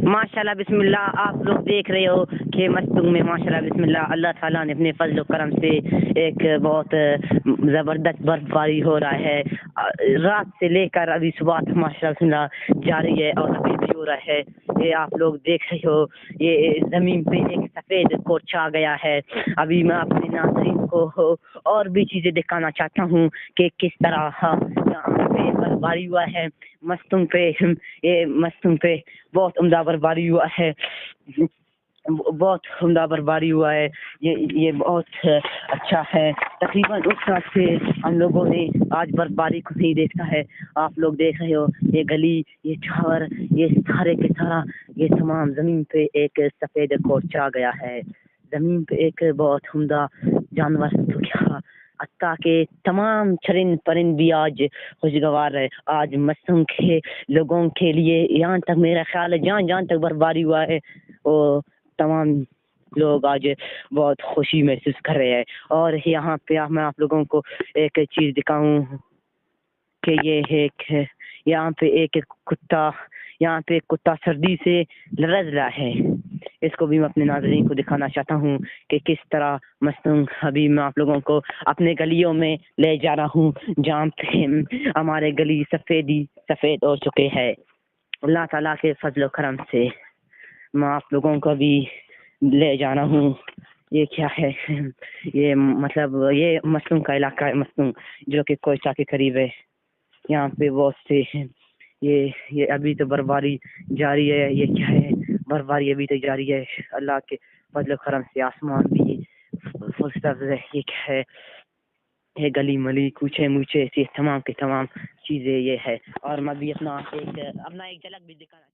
ماشاءاللہ بسم اللہ آپ لوگ دیکھ رہے ہو کہ مستنگ میں ماشاءاللہ بسم اللہ اللہ تعالیٰ نے اپنے فضل و کرم سے ایک بہت زبردست برف باری ہو رہا ہے. رات سے لے کر ابھی صبح تک ماشاءاللہ بسم اللہ جاری ہے اور ابھی بھی ہو رہا ہے. یہ آپ لوگ دیکھ رہے ہو یہ زمین پہ ایک سفید کوٹ چھا گیا ہے. ابھی میں اپنے ناظرین کو اور بھی چیزیں دکھانا چاہتا ہوں کہ کس طرح یہاں پہ برف باری ہوا ہے. مستنگ پہ بہت عمدہ برفباری ہوا ہے. بہت عمدہ برفباری ہوا ہے. یہ بہت اچھا ہے. تقریباً اس وقت سے ہم لوگوں نے آج برفباری کو نہیں دیکھا ہے. آپ لوگ دیکھ رہے ہو یہ گلی یہ ٹاور یہ سارے کے سارا یہ تمام زمین پہ ایک سفید کوٹ چھا گیا ہے. زمین پہ ایک بہت عمدہ جانور تو کیا حتیٰ کہ تمام چرند پرند بھی آج خوشگوار ہے. آج مستنگ کے لوگوں کے لیے یہاں تک میرا خیال ہے جہاں تک برفباری ہوا ہے وہ تمام لوگ آج بہت خوشی محسوس کر رہے ہیں. اور یہاں پہ میں آپ لوگوں کو ایک چیز دکھاؤں کہ یہ ایک یہاں پہ ایک کتا سردی سے لرز رہا ہے. اس کو بھی میں اپنے ناظرین کو دکھانا چاہتا ہوں کہ کس طرح مستنگ ابھی میں آپ لوگوں کو اپنے گلیوں میں لے جا رہا ہوں جہاں پہ ہمارے گلی سفید ہو چکے ہیں. اللہ تعالیٰ کے فضل و کرم سے میں آپ لوگوں کو بھی لے جانا ہوں. یہ کیا ہے یہ مطلب یہ مستنگ کا علاقہ ہے مستنگ جو کہ کوئٹہ کے قریب ہے. یہاں پہ بہت سے یہ ابھی تو برفباری جاری ہے. یہ کیا ہے برفباری ابھی تو جاری ہے. اللہ کے فضل و کرم سے آسمان بھی فل سبز ہے. یہ کیا ہے یہ گلی ملی کوچے موچے یہ تمام کے تمام چیزیں یہ ہے. اور میں بھی اپنا ایک جھلک بھی دکھانا